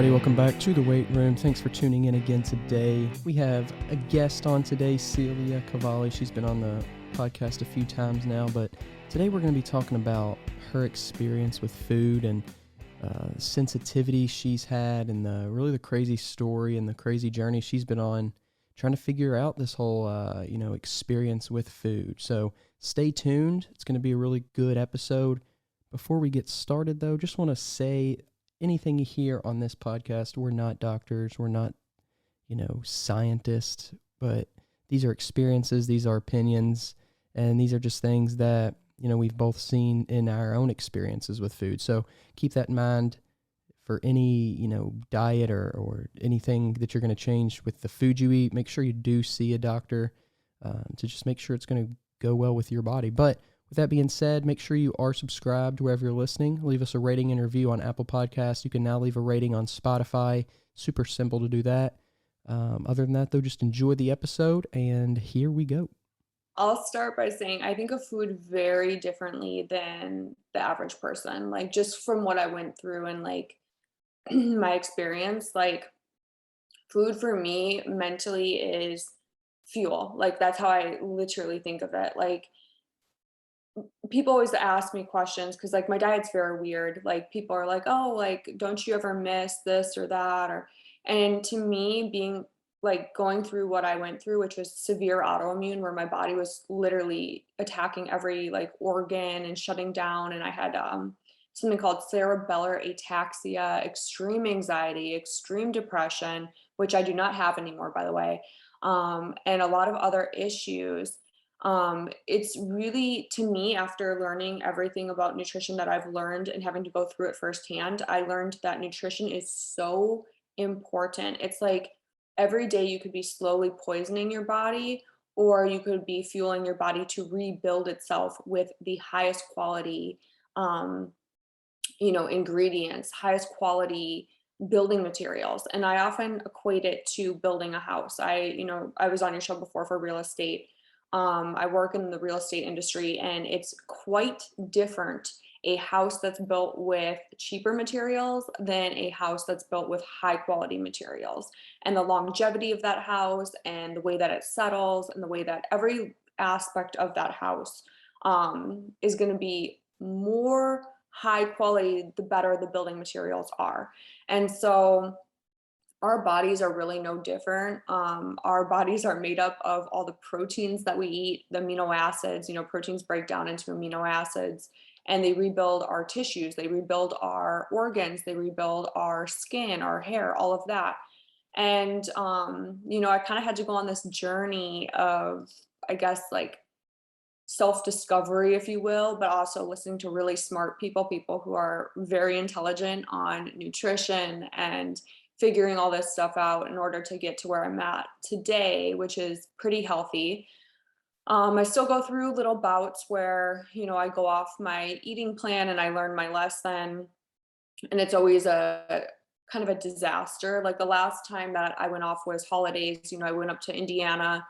everybody. Welcome back to the Weight Room. Thanks for tuning in again today. We have a guest on today, Celia Cavalli. She's been on the podcast a few times now, but today we're going to be talking about her experience with food and sensitivity she's had, and the crazy story and the crazy journey she's been on trying to figure out this whole experience with food. So stay tuned. It's going to be a really good episode. Before we get started, though, just want to say, anything you hear on this podcast, we're not doctors, we're not, scientists, but these are experiences, these are opinions, and these are just things that, we've both seen in our own experiences with food. So keep that in mind for any, diet or anything that you're going to change with the food you eat. Make sure you do see a doctor to just make sure it's going to go well with your body. But with that being said, make sure you are subscribed wherever you're listening. Leave us a rating and review on Apple Podcasts. You can now leave a rating on Spotify. Super simple to do that. Other than that, though, just enjoy the episode, and here we go. I'll start by saying I think of food very differently than the average person. Like, just from what I went through and my experience, food for me mentally is fuel. That's how I literally think of it. People always ask me questions because my diet's very weird. People are like, oh, don't you ever miss this or that? And to me, being going through what I went through, which was severe autoimmune, where my body was literally attacking every organ and shutting down. And I had something called cerebral ataxia, extreme anxiety, extreme depression, which I do not have anymore, by the way. And a lot of other issues. It's really, to me, after learning everything about nutrition that I've learned and having to go through it firsthand, I learned that nutrition is so important. It's every day you could be slowly poisoning your body, or you could be fueling your body to rebuild itself with the highest quality, ingredients, highest quality building materials. And I often equate it to building a house. I was on your show before for real estate. I work in the real estate industry, and it's quite different a house that's built with cheaper materials than a house that's built with high quality materials. And the longevity of that house, and the way that it settles, and the way that every aspect of that house is going to be more high quality, the better the building materials are. And so our bodies are really no different. Our bodies are made up of all the proteins that we eat, the amino acids. Proteins break down into amino acids, and they rebuild our tissues, they rebuild our organs, they rebuild our skin, our hair, all of that. And, I kind of had to go on this journey of, I guess, self-discovery, if you will, but also listening to really smart people who are very intelligent on nutrition and figuring all this stuff out in order to get to where I'm at today, which is pretty healthy. I still go through little bouts where, I go off my eating plan and I learn my lesson, and it's always a kind of a disaster. The last time that I went off was holidays. I went up to Indiana,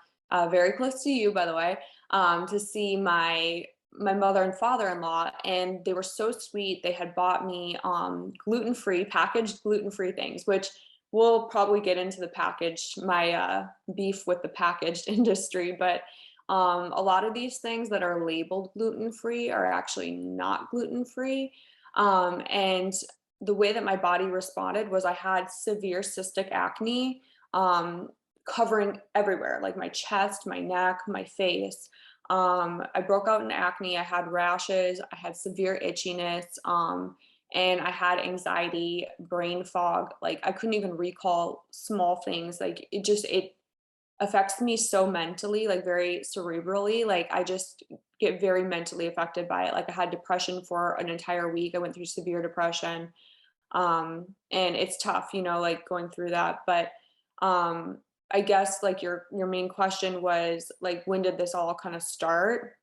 very close to you, by the way, to see my mother and father-in-law, and they were so sweet. They had bought me packaged gluten-free things, which we'll probably get into my beef with the packaged industry. But a lot of these things that are labeled gluten-free are actually not gluten-free. And the way that my body responded was I had severe cystic acne covering everywhere, my chest, my neck, my face. I broke out in acne. I had rashes. I had severe itchiness. And I had anxiety, brain fog. I couldn't even recall small things. It affects me so mentally, very cerebrally. I just get very mentally affected by it. I had depression for an entire week. I went through severe depression. And it's tough, going through that. But I guess your main question was when did this all kind of start?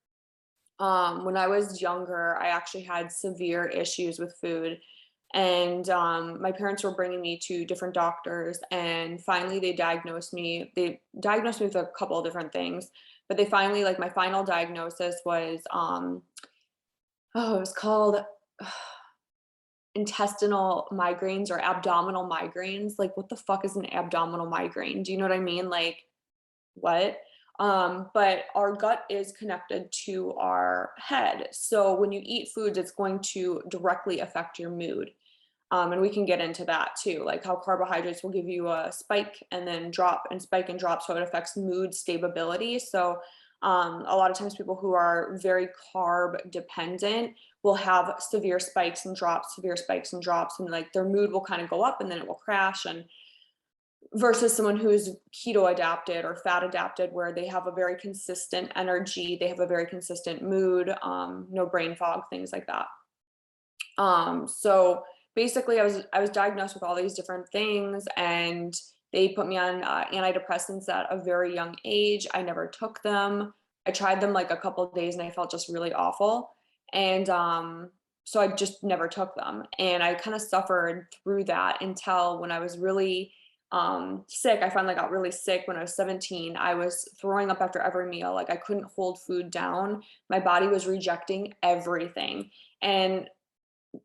When I was younger, I actually had severe issues with food, and my parents were bringing me to different doctors, and finally they diagnosed me with a couple of different things, but they finally, my final diagnosis was it was called intestinal migraines or abdominal migraines. Like, what the fuck is an abdominal migraine? Do you know what I mean? Like, what? But our gut is connected to our head. So when you eat foods, it's going to directly affect your mood. And we can get into that too, like how carbohydrates will give you a spike and then drop and spike and drop. So it affects mood stability. So a lot of times people who are very carb dependent will have severe spikes and drops, severe spikes and drops, and like their mood will kind of go up and then it will crash. And versus someone who's keto adapted or fat adapted, where they have a very consistent energy, they have a very consistent mood, no brain fog, things like that. So basically I was diagnosed with all these different things, and they put me on antidepressants at a very young age. I never took them. I tried them like a couple of days and I felt just really awful. And so I just never took them. And I kind of suffered through that until when I was really sick. I finally got really sick when I was 17. I was throwing up after every meal. Like, I couldn't hold food down. My body was rejecting everything. And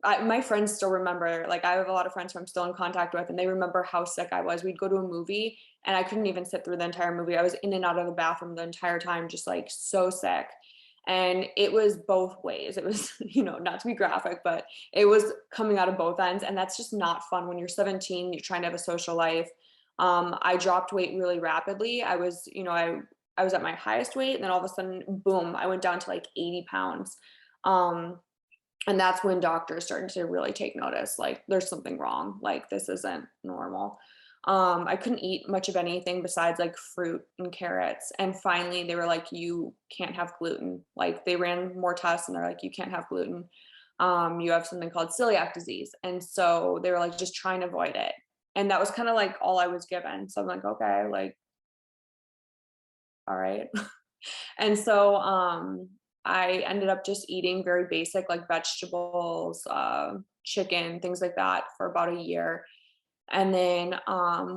my friends still remember, like, I have a lot of friends who I'm still in contact with, and they remember how sick I was. We'd go to a movie and I couldn't even sit through the entire movie. I was in and out of the bathroom the entire time, just like so sick. And it was both ways. It was, not to be graphic, but it was coming out of both ends. And that's just not fun when you're 17, you're trying to have a social life. I dropped weight really rapidly. I was, I was at my highest weight, and then all of a sudden, boom, I went down to like 80 pounds. And that's when doctors started to really take notice, like, there's something wrong, like, this isn't normal. I couldn't eat much of anything besides like fruit and carrots. And finally they were like, you can't have gluten. Like, they ran more tests and they're like, you can't have gluten. You have something called celiac disease. And so they were like, just try and avoid it. And that was kind of like all I was given. So I'm like, okay, like, all right. And so I ended up just eating very basic, like vegetables, chicken, things like that for about a year. And then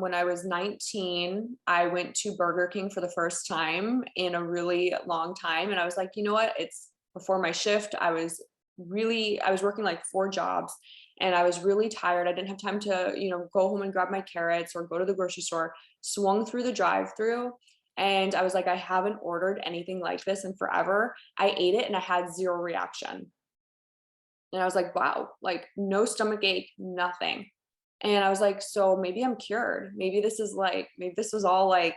when I was 19, I went to Burger King for the first time in a really long time. And I was like, you know what? It's before my shift. I was working like 4 jobs, and I was really tired. I didn't have time to, go home and grab my carrots or go to the grocery store. Swung through the drive-through, and I was like, I haven't ordered anything like this in forever. I ate it and I had zero reaction. And I was like, wow, like, no stomach ache, nothing. And I was like, so maybe I'm cured. Maybe this was all like,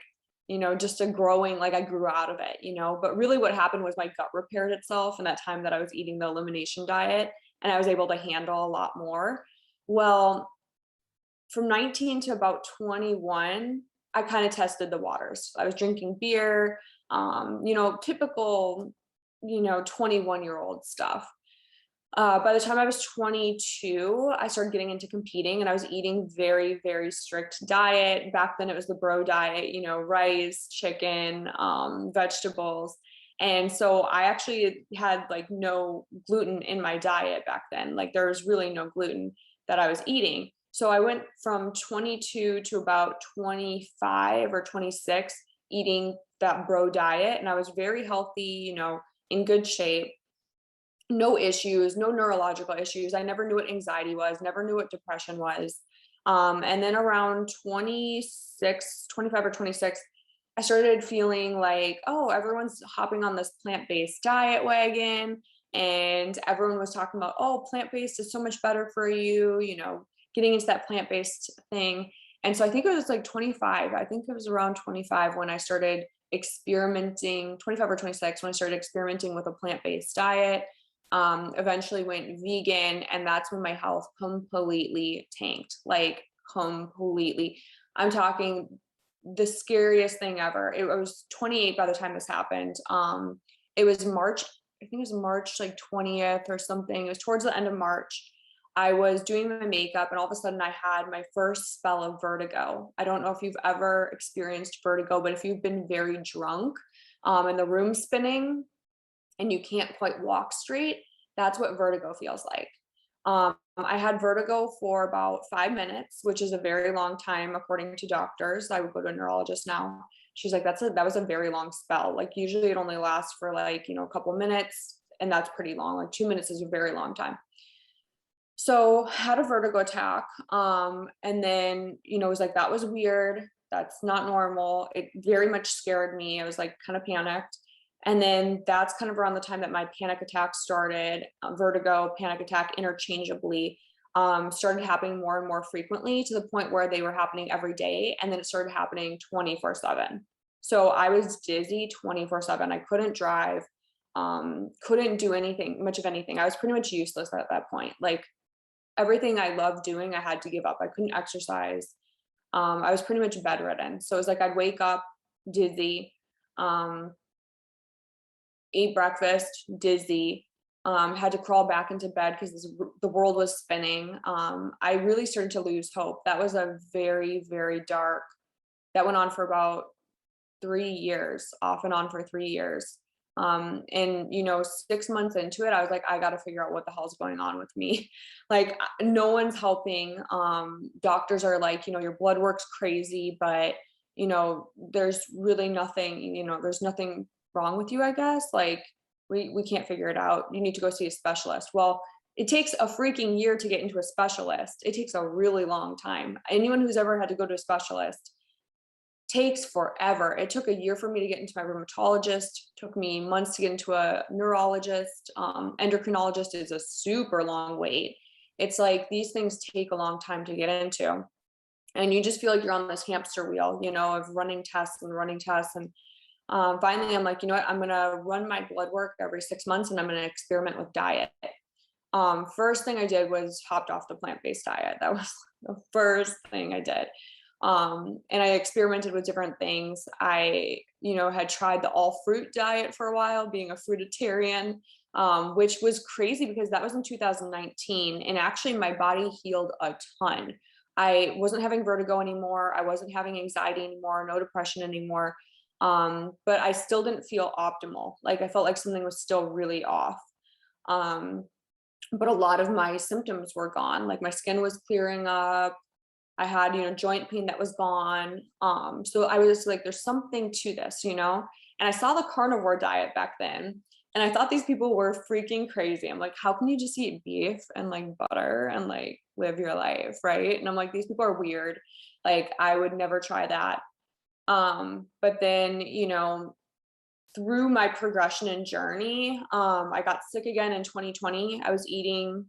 just a growing, like, I grew out of it, but really what happened was my gut repaired itself in that time that I was eating the elimination diet, and I was able to handle a lot more. Well, from 19 to about 21, I kind of tested the waters. I was drinking beer, typical, 21-year-old stuff. By the time I was 22, I started getting into competing, and I was eating very, very strict diet. Back then it was the bro diet, rice, chicken, vegetables. And so I actually had like no gluten in my diet back then. Like, there was really no gluten that I was eating. So I went from 22 to about 25 or 26 eating that bro diet. And I was very healthy, in good shape. No issues, no neurological issues. I never knew what anxiety was, never knew what depression was. And then around 25 or 26, I started feeling like, oh, everyone's hopping on this plant-based diet wagon. And everyone was talking about, oh, plant-based is so much better for you, getting into that plant-based thing. And so I think it was like 25. I think it was around 25 when I started experimenting, 25 or 26, when I started experimenting with a plant-based diet. Eventually went vegan, and that's when my health completely tanked, like completely. I'm talking the scariest thing ever. I was 28 by the time this happened. It was March, I think it was March like 20th or something. It was towards the end of March. I was doing my makeup, and all of a sudden I had my first spell of vertigo. I don't know if you've ever experienced vertigo, but if you've been very drunk, and the room's spinning, and you can't quite walk straight, that's what vertigo feels like. I had vertigo for about 5 minutes, which is a very long time, according to doctors. I would go to a neurologist now. She's like, that was a very long spell. Like, usually it only lasts for like, a couple minutes, and that's pretty long. Like, 2 minutes is a very long time. So had a vertigo attack. And then, it was like, that was weird. That's not normal. It very much scared me. I was like kind of panicked. And then that's kind of around the time that my panic attack started, vertigo, panic attack interchangeably, started happening more and more frequently to the point where they were happening every day. And then it started happening 24/7. So I was dizzy 24/7. I couldn't drive, couldn't do anything, much of anything. I was pretty much useless at that point. Like, everything I loved doing, I had to give up. I couldn't exercise. I was pretty much bedridden. So it was like I'd wake up dizzy, um, eat breakfast, dizzy, had to crawl back into bed because the world was spinning. I really started to lose hope. That was a very, very dark, that went on for about 3 years, off and on for 3 years. And 6 months into it, I was like, I got to figure out what the hell's going on with me. Like, no one's helping. Doctors are like, your blood work's crazy, but there's really nothing, there's nothing wrong with you, I guess. Like, we can't figure it out. You need to go see a specialist. Well, it takes a freaking year to get into a specialist. It takes a really long time. Anyone who's ever had to go to a specialist, takes forever. It took a year for me to get into my rheumatologist, took me months to get into a neurologist. Endocrinologist is a super long wait. It's like these things take a long time to get into. And you just feel like you're on this hamster wheel, of running tests and running tests. And finally, I'm like, you know what? I'm going to run my blood work every 6 months and I'm going to experiment with diet. First thing I did was hopped off the plant-based diet. That was the first thing I did. And I experimented with different things. I, had tried the all fruit diet for a while, being a fruitarian, which was crazy because that was in 2019. And actually my body healed a ton. I wasn't having vertigo anymore. I wasn't having anxiety anymore, no depression anymore. But I still didn't feel optimal. Like, I felt like something was still really off. But a lot of my symptoms were gone. Like, my skin was clearing up. I had, joint pain that was gone. So I was like, there's something to this, and I saw the carnivore diet back then. And I thought these people were freaking crazy. I'm like, how can you just eat beef and like butter and like live your life? Right. And I'm like, these people are weird. Like, I would never try that. But then, through my progression and journey, I got sick again in 2020. I was eating,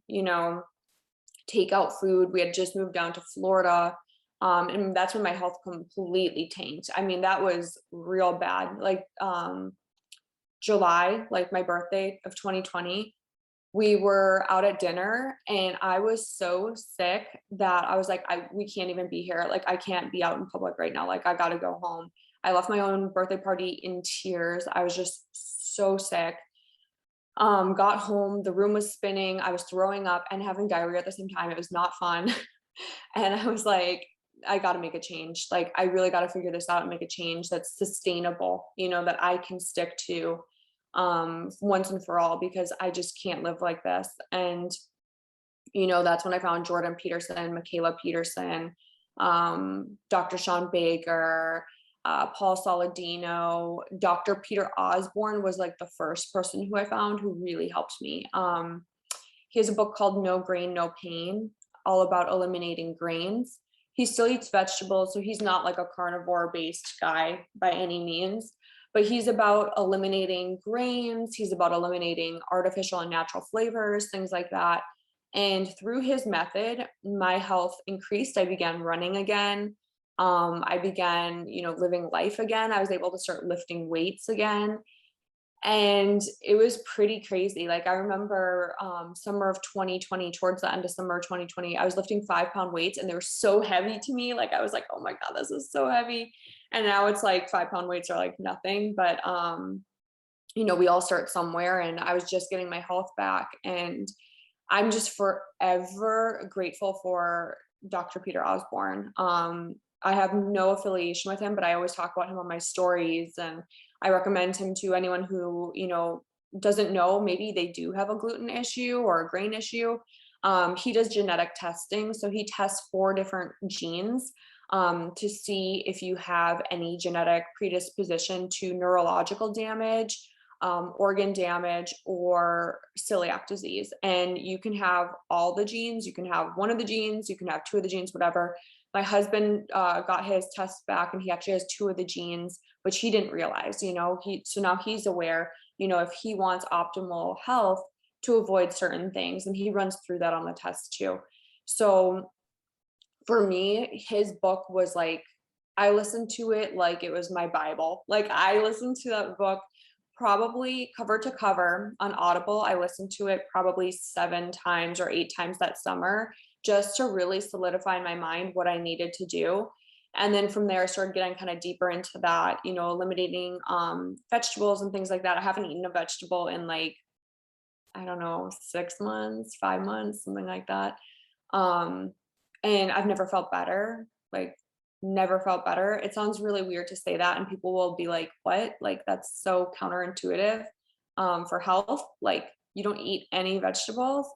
takeout food. We had just moved down to Florida. And that's when my health completely tanked. I mean, that was real bad. Like, July, like my birthday of 2020, we were out at dinner and I was so sick that I was like, we can't even be here. Like, I can't be out in public right now. Like, I got to go home. I left my own birthday party in tears. I was just so sick. Got home, the room was spinning. I was throwing up and having diarrhea at the same time. It was not fun. And I was like, I got to make a change. Like, I really got to figure this out and make a change that's sustainable, that I can stick to, once and for all, because I just can't live like this. And, that's when I found Jordan Peterson, Michaela Peterson, Dr. Sean Baker, Paul Saladino. Dr. Peter Osborne was like the first person who I found who really helped me. He has a book called No Grain, No Pain, all about eliminating grains. He still eats vegetables, so he's not like a carnivore based guy by any means, but he's about eliminating grains. He's about eliminating artificial and natural flavors, things like that. And through his method, my health increased. I began running again. I began, living life again. I was able to start lifting weights again. And it was pretty crazy. Like, I remember summer of 2020, towards the end of summer of 2020, I was lifting 5-pound weights and they were so heavy to me. Like, I was like, oh my God, this is so heavy. And now it's like 5-pound weights are like nothing. But, we all start somewhere, and I was just getting my health back. And I'm just forever grateful for Dr. Peter Osborne. I have no affiliation with him, but I always talk about him on my stories, and I recommend him to anyone who, doesn't know, maybe they do have a gluten issue or a grain issue. He does genetic testing. So he tests 4 different genes, to see if you have any genetic predisposition to neurological damage, organ damage, or celiac disease. And you can have all the genes, you can have one of the genes, you can have two of the genes, whatever. My husband got his tests back and he actually has two of the genes, which he didn't realize, so now he's aware, if he wants optimal health to avoid certain things, and he runs through that on the test too. So for me, his book was like, I listened to it like it was my Bible. Like I listened to that book probably cover to cover on Audible. I listened to it probably 7 times or 8 times that summer, just to really solidify in my mind what I needed to do. And then from there, I started getting kind of deeper into that, eliminating vegetables and things like that. I haven't eaten a vegetable in like, I don't know, 6 months, 5 months, something like that. Um, and I've never felt better, like never felt better. It sounds really weird to say that, and people will be like, what? Like, that's so counterintuitive for health. Like, you don't eat any vegetables.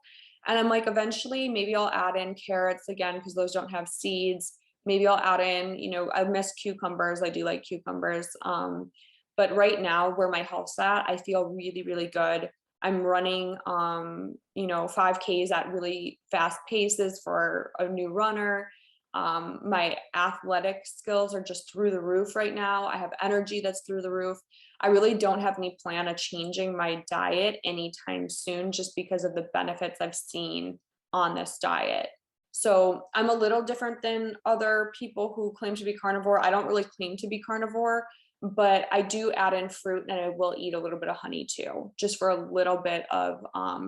And I'm like, eventually, maybe I'll add in carrots again because those don't have seeds. Maybe I'll add in, I miss cucumbers. I do like cucumbers. But right now, where my health's at, I feel really, really good. I'm running, 5Ks at really fast paces for a new runner. My athletic skills are just through the roof right now. I have energy that's through the roof. I really don't have any plan of changing my diet anytime soon, just because of the benefits I've seen on this diet. So I'm a little different than other people who claim to be carnivore. I don't really claim to be carnivore, but I do add in fruit, and I will eat a little bit of honey too, just for a little bit of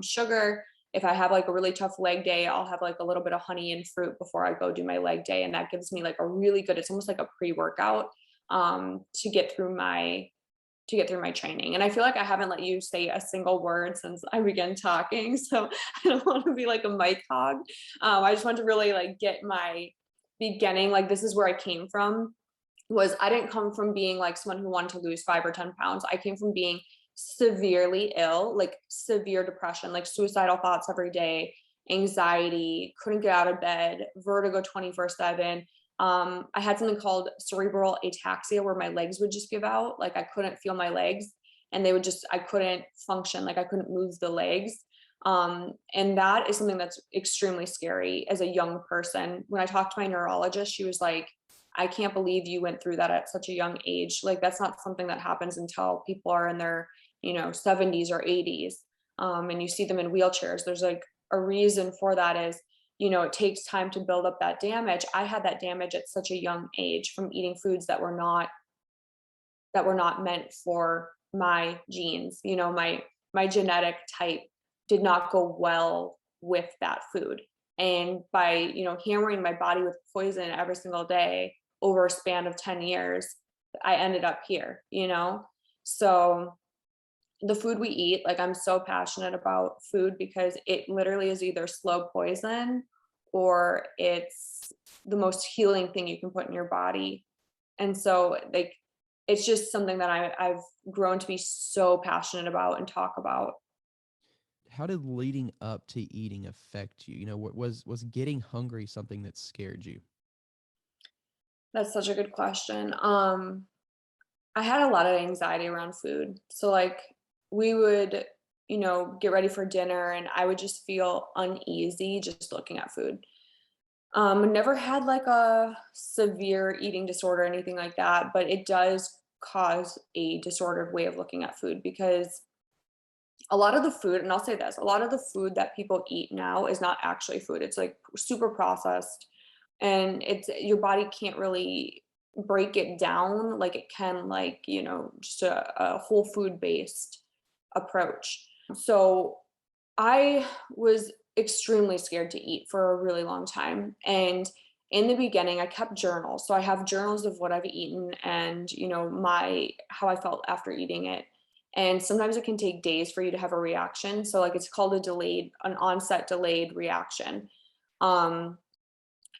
sugar. If I have like a really tough leg day, I'll have like a little bit of honey and fruit before I go do my leg day. And that gives me like a really good, it's almost like a pre-workout to get through my training. And I feel like I haven't let you say a single word since I began talking. So I don't want to be like a mic hog. I just want to really like get my beginning, like this is where I came from. Was I didn't come from being like someone who wanted to lose 5 or 10 pounds. I came from being severely ill, like severe depression, like suicidal thoughts every day, anxiety, couldn't get out of bed, vertigo 24/7. I had something called cerebral ataxia where my legs would just give out. Like I couldn't feel my legs, and I couldn't function. Like I couldn't move the legs. And that is something that's extremely scary as a young person. When I talked to my neurologist, she was like, I can't believe you went through that at such a young age. Like that's not something that happens until people are in their, 70s or 80s. And you see them in wheelchairs. There's like a reason for that is, it takes time to build up that damage. I had that damage at such a young age from eating foods that were not meant for my genes. My genetic type did not go well with that food. And by, hammering my body with poison every single day over a span of 10 years, I ended up here, So the food we eat, like I'm so passionate about food because it literally is either slow poison or it's the most healing thing you can put in your body. And so like, it's just something that I've grown to be so passionate about and talk about. How did leading up to eating affect you? What was getting hungry something that scared you? That's such a good question. I had a lot of anxiety around food. So like we would, get ready for dinner and I would just feel uneasy just looking at food. Never had like a severe eating disorder or anything like that, but it does cause a disordered way of looking at food because a lot of the food, and I'll say this, a lot of the food that people eat now is not actually food. It's like super processed, and it's your body can't really break it down like it can, like, just a whole food based approach. So I was extremely scared to eat for a really long time. And in the beginning, I kept journals. So I have journals of what I've eaten and, how I felt after eating it. And sometimes it can take days for you to have a reaction. So like it's called an onset delayed reaction. Um,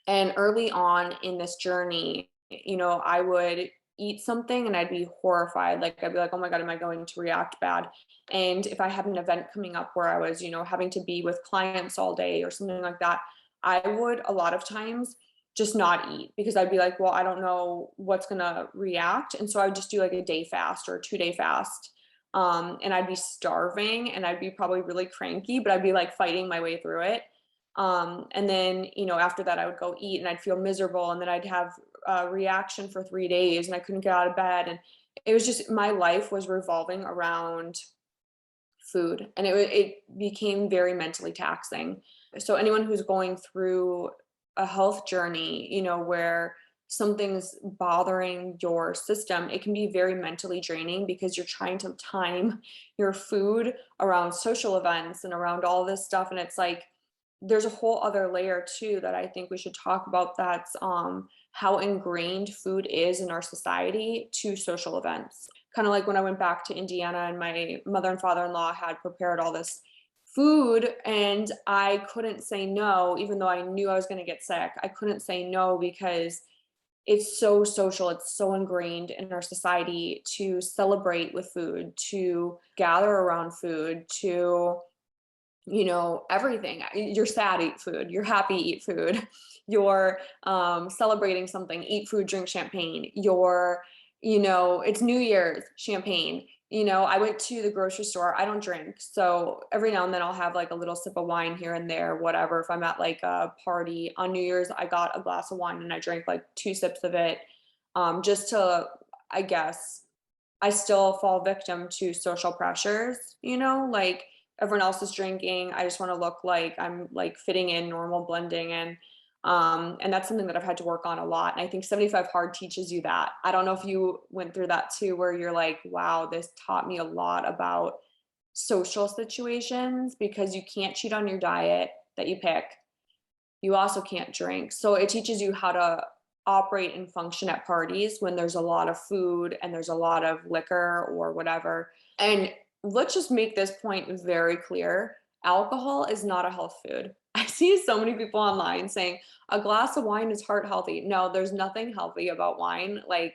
and early on in this journey, I would eat something and I'd be horrified. Like I'd be like, oh my God, am I going to react bad? And if I had an event coming up where I was, having to be with clients all day or something like that, I would a lot of times just not eat because I'd be like, well, I don't know what's going to react. And so I would just do like a day fast or a 2-day fast. And I'd be starving and I'd be probably really cranky, but I'd be like fighting my way through it. And then, after that, I would go eat and I'd feel miserable. And then I'd have a reaction for 3 days and I couldn't get out of bed. And it was just my life was revolving around food and it became very mentally taxing. So anyone who's going through a health journey, where something's bothering your system, it can be very mentally draining because you're trying to time your food around social events and around all this stuff. And it's like there's a whole other layer too that I think we should talk about. That's how ingrained food is in our society to social events. Kind of like when I went back to Indiana and my mother and father-in-law had prepared all this food and I couldn't say no, even though I knew I was going to get sick. I couldn't say no because it's so social, it's so ingrained in our society to celebrate with food, to gather around food, to everything. You're sad, eat food. You're happy, eat food. You're celebrating something, eat food, drink champagne. It's New Year's, champagne. I went to the grocery store. I don't drink. So every now and then I'll have like a little sip of wine here and there, whatever. If I'm at like a party on New Year's, I got a glass of wine and I drank like 2 sips of it. Just to, I guess, I still fall victim to social pressures, like everyone else is drinking. I just want to look like I'm like fitting in, normal, blending in. And that's something that I've had to work on a lot. And I think 75 Hard teaches you that. I don't know if you went through that too, where you're like, wow, this taught me a lot about social situations because you can't cheat on your diet that you pick. You also can't drink. So it teaches you how to operate and function at parties when there's a lot of food and there's a lot of liquor or whatever. And let's just make this point very clear. Alcohol is not a health food. I see so many people online saying a glass of wine is heart healthy. No, there's nothing healthy about wine. Like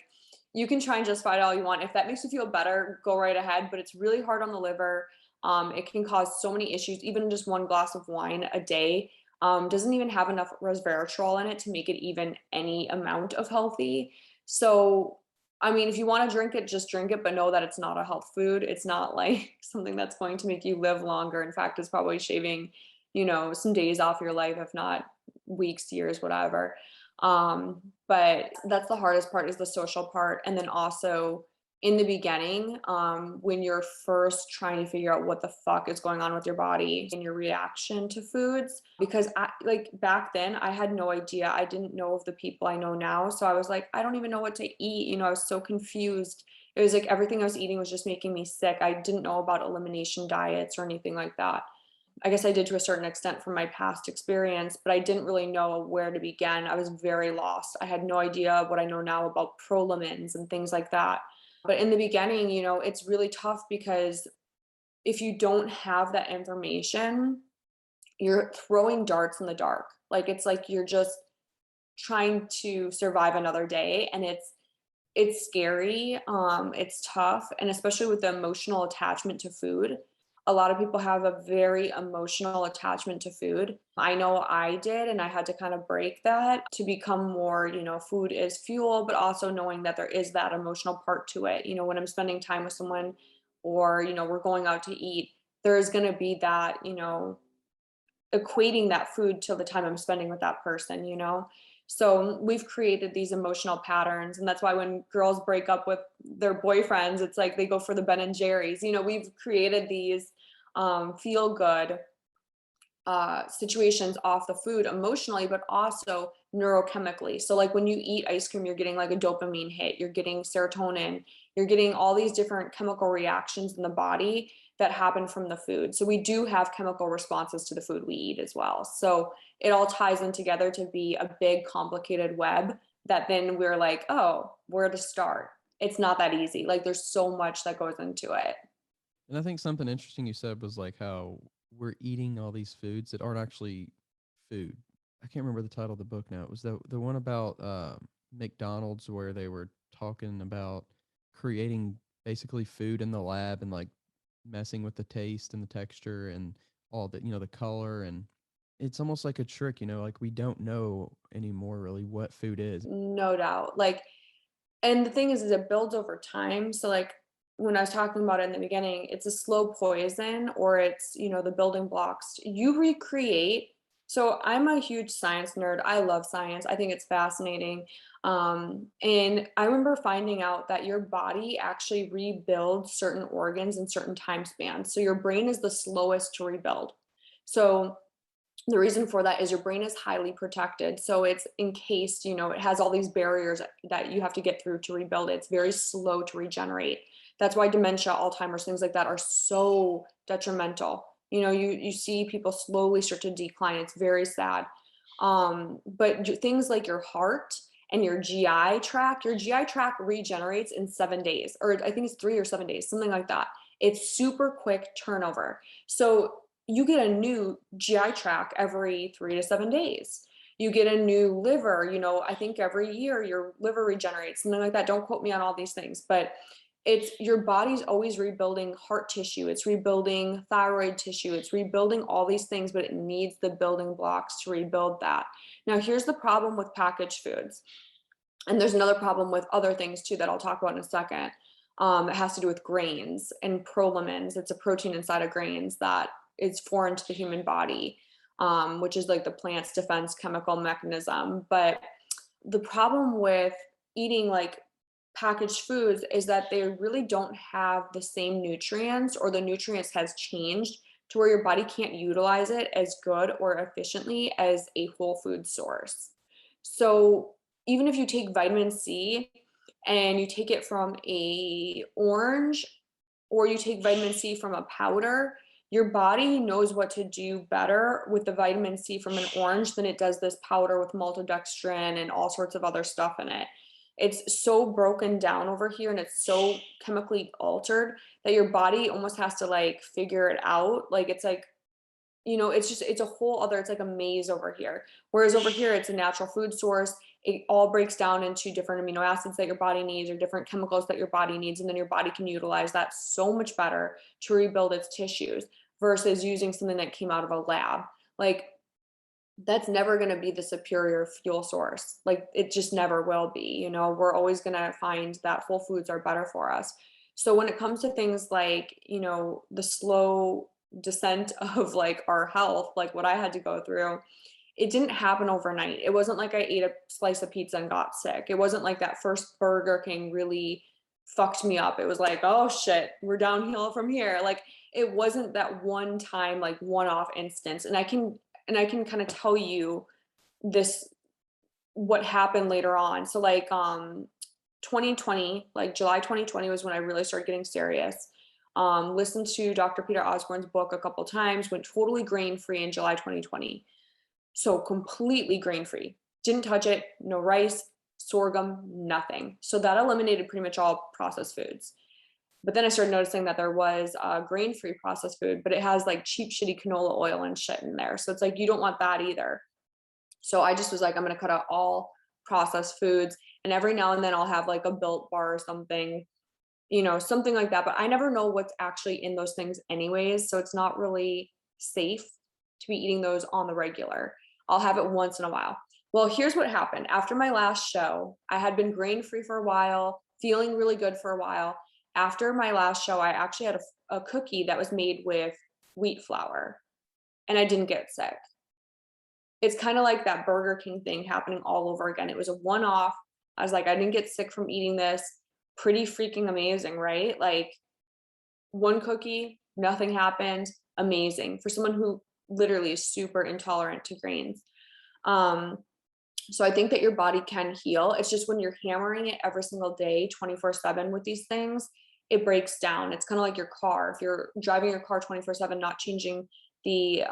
you can try and justify it all you want. If that makes you feel better, go right ahead. But it's really hard on the liver. It can cause so many issues. Even just one glass of wine a day doesn't even have enough resveratrol in it to make it even any amount of healthy. So, I mean, if you want to drink it, just drink it, but know that it's not a health food. It's not like something that's going to make you live longer. In fact, it's probably shaving, some days off your life, if not weeks, years, whatever. But that's the hardest part is the social part. And then also in the beginning, when you're first trying to figure out what the fuck is going on with your body and your reaction to foods, because like back then I had no idea. I didn't know of the people I know now. So I was like, I don't even know what to eat. I was so confused. It was like everything I was eating was just making me sick. I didn't know about elimination diets or anything like that. I guess I did to a certain extent from my past experience, but I didn't really know where to begin. I was very lost. I had no idea what I know now about prolamins and things like that. But in the beginning, it's really tough because if you don't have that information, you're throwing darts in the dark. Like it's like you're just trying to survive another day and it's scary. It's tough. And especially with the emotional attachment to food. A lot of people have a very emotional attachment to food. I know I did, and I had to kind of break that to become more, food is fuel, but also knowing that there is that emotional part to it. When I'm spending time with someone or, we're going out to eat, there is going to be that, equating that food to the time I'm spending with that person. So we've created these emotional patterns. And that's why when girls break up with their boyfriends, it's like they go for the Ben and Jerry's. We've created these feel good situations off the food emotionally, but also neurochemically. So like when you eat ice cream, you're getting like a dopamine hit, you're getting serotonin, you're getting all these different chemical reactions in the body that happen from the food. So we do have chemical responses to the food we eat as well. So it all ties in together to be a big complicated web that then we're like, oh, where to start? It's not that easy. Like there's so much that goes into it. And I think something interesting you said was like how we're eating all these foods that aren't actually food. I can't remember the title of the book now. It was the one about McDonald's where they were talking about creating basically food in the lab and like messing with the taste and the texture and all the the color, and it's almost like a trick, like we don't know anymore really what food is. No doubt. Like, and the thing is it builds over time. So like when I was talking about it in the beginning, it's a slow poison, or it's, the building blocks. You recreate. So I'm a huge science nerd. I love science. I think it's fascinating. And I remember finding out that your body actually rebuilds certain organs in certain time spans. So your brain is the slowest to rebuild. So the reason for that is your brain is highly protected. So it's encased, it has all these barriers that you have to get through to rebuild it. It's very slow to regenerate. That's why dementia, Alzheimer's, things like that are so detrimental. You see people slowly start to decline. It's very sad. But things like your heart and your GI tract regenerates in 7 days, or I think it's 3 or 7 days, something like that. It's super quick turnover. So you get a new GI tract every 3 to 7 days. You get a new liver, I think every year your liver regenerates, something like that. Don't quote me on all these things, but it's your body's always rebuilding heart tissue. It's rebuilding thyroid tissue. It's rebuilding all these things, but it needs the building blocks to rebuild that. Now, here's the problem with packaged foods. And there's another problem with other things too that I'll talk about in a second. It has to do with grains and prolamins. It's a protein inside of grains that is foreign to the human body, which is like the plant's defense chemical mechanism. But the problem with eating like packaged foods is that they really don't have the same nutrients, or the nutrients has changed to where your body can't utilize it as good or efficiently as a whole food source. So even if you take vitamin C and you take it from a orange, or you take vitamin C from a powder, your body knows what to do better with the vitamin C from an orange than it does this powder with maltodextrin and all sorts of other stuff in it. It's so broken down over here, and it's so chemically altered that your body almost has to like figure it out. Like it's like, it's a whole other, it's like a maze over here. Whereas over here, it's a natural food source. It all breaks down into different amino acids that your body needs, or different chemicals that your body needs. And then your body can utilize that so much better to rebuild its tissues versus using something that came out of a lab. Like, that's never going to be the superior fuel source. Like, it just never will be. We're always going to find that whole foods are better for us. So when it comes to things like, the slow descent of like our health, like what I had to go through, it didn't happen overnight. It wasn't like I ate a slice of pizza and got sick. It wasn't like that first Burger King really fucked me up. It was like, oh shit, we're downhill from here. Like, it wasn't that one time, like one-off instance. And I can kind of tell you this, what happened later on. So like 2020, like July 2020 was when I really started getting serious. Listened to Dr. Peter Osborne's book a couple times, went totally grain-free in July 2020. So completely grain-free. Didn't touch it, no rice, sorghum, nothing. So that eliminated pretty much all processed foods. But then I started noticing that there was grain-free processed food, but it has like cheap, shitty canola oil and shit in there. So it's like, you don't want that either. So I just was like, I'm going to cut out all processed foods. And every now and then I'll have like a Built bar or something, something like that. But I never know what's actually in those things anyways. So it's not really safe to be eating those on the regular. I'll have it once in a while. Well, here's what happened. After my last show, I had been grain-free for a while, feeling really good for a while. After my last show, I actually had a cookie that was made with wheat flour, and I didn't get sick. It's kind of like that Burger King thing happening all over again. It was a one-off. I was like, I didn't get sick from eating this. Pretty freaking amazing, right? Like, one cookie, nothing happened. Amazing for someone who literally is super intolerant to grains. So I think that your body can heal. It's just when you're hammering it every single day, 24/7 with these things, it breaks down. It's kind of like your car. If you're driving your car 24/7, not changing the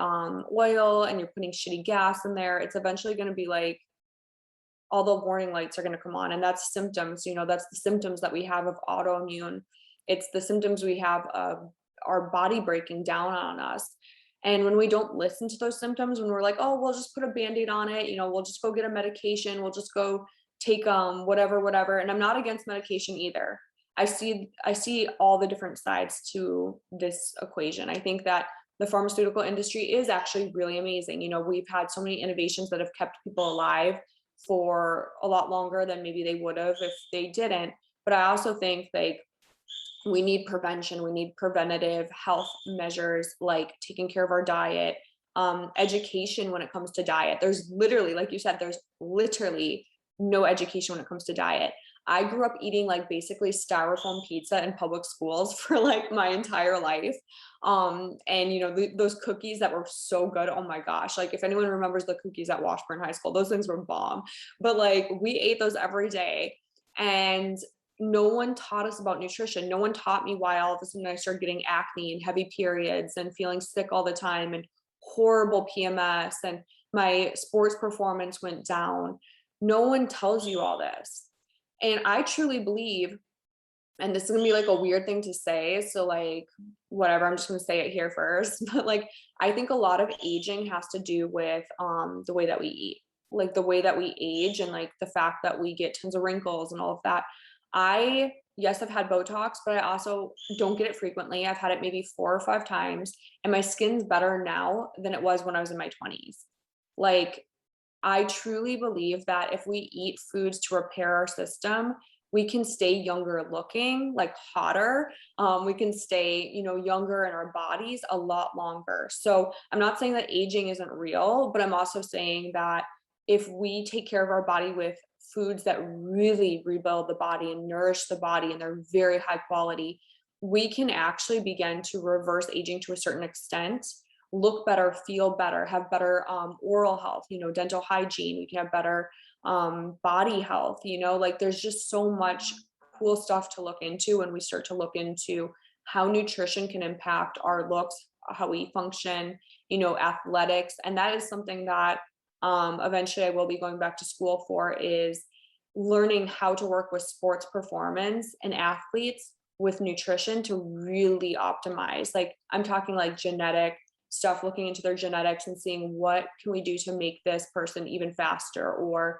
oil, and you're putting shitty gas in there, it's eventually going to be like, all the warning lights are going to come on. And that's symptoms, that's the symptoms that we have of autoimmune. It's the symptoms we have of our body breaking down on us. And when we don't listen to those symptoms, when we're like, oh, we'll just put a Band-Aid on it, we'll just go get a medication, we'll just go take whatever. And I'm not against medication either. I see all the different sides to this equation. I think that the pharmaceutical industry is actually really amazing. We've had so many innovations that have kept people alive for a lot longer than maybe they would have if they didn't. But I also think, like, We need prevention. We need preventative health measures like taking care of our diet, education when it comes to diet. There's literally, like you said, there's literally no education when it comes to diet. I grew up eating like basically styrofoam pizza in public schools for like my entire life. And you know, those cookies that were so good. Oh my gosh. Like if anyone remembers the cookies at Washburn High School, those things were bomb. But like we ate those every day. And no one taught us about nutrition. No one taught me why all of a sudden I started getting acne and heavy periods and feeling sick all the time and horrible PMS and my sports performance went down. No one tells you all this. And I truly believe, and this is gonna be like a weird thing to say, so like whatever, I'm just gonna say it here first. But like I think a lot of aging has to do with the way that we eat, like the way that we age and like the fact that we get tons of wrinkles and all of that. I yes, I've had Botox, but I also don't get it frequently. I've had it maybe 4 or 5 times, and my skin's better now than it was when I was in my 20s. Like I truly believe that if we eat foods to repair our system, we can stay younger looking, like hotter. We can stay, you know, younger in our bodies a lot longer. So I'm not saying that aging isn't real, but I'm also saying that if we take care of our body with foods that really rebuild the body and nourish the body and they're very high quality, we can actually begin to reverse aging to a certain extent, look better, feel better, have better oral health, you know, dental hygiene. We can have better body health, you know, like there's just so much cool stuff to look into when we start to look into how nutrition can impact our looks, how we function, you know, athletics. And that is something that eventually I will be going back to school for, is learning how to work with sports performance and athletes with nutrition to really optimize. Like I'm talking like genetic stuff, looking into their genetics and seeing what can we do to make this person even faster or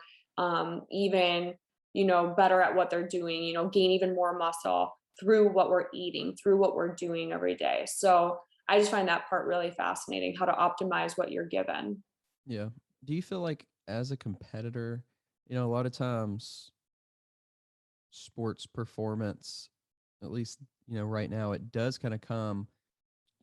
even, you know, better at what they're doing, you know, gain even more muscle through what we're eating, through what we're doing every day. So I just find that part really fascinating, how to optimize what you're given. Yeah. Do you feel like as a competitor, a lot of times sports performance, at least, right now, it does kind of come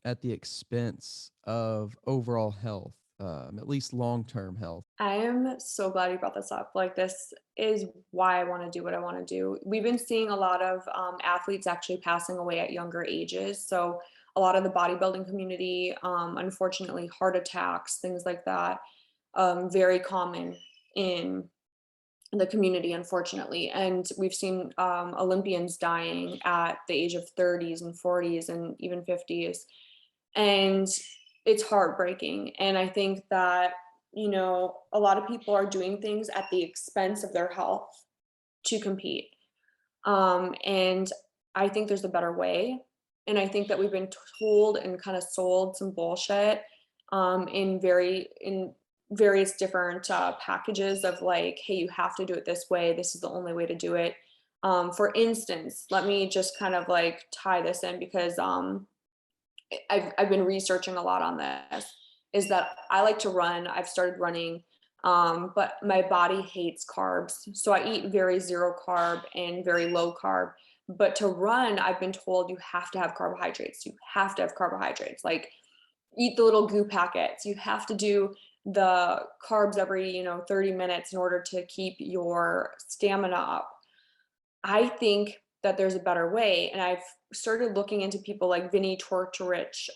at the expense of overall health, at least long-term health. I am so glad you brought this up. Like, this is why I want to do what I want to do. We've been seeing a lot of athletes actually passing away at younger ages. So, a lot of the bodybuilding community, unfortunately, heart attacks, things like that, very common in the community, unfortunately. And we've seen Olympians dying at the age of 30s and 40s and even 50s. And it's heartbreaking. And I think that, you know, a lot of people are doing things at the expense of their health to compete. And I think there's a better way. And I think that we've been told and kind of sold some bullshit in various different packages of like, hey, you have to do it this way. This is the only way to do it. For instance, let me just kind of like tie this in because I've been researching a lot on this, is that I like to run. I've started running, but my body hates carbs. So I eat very zero carb and very low carb. But to run, I've been told you have to have carbohydrates. You have to have carbohydrates. Like eat the little goo packets. You have to do the carbs every, 30 minutes in order to keep your stamina up. I think that there's a better way. And I've started looking into people like Vinny Tortorich,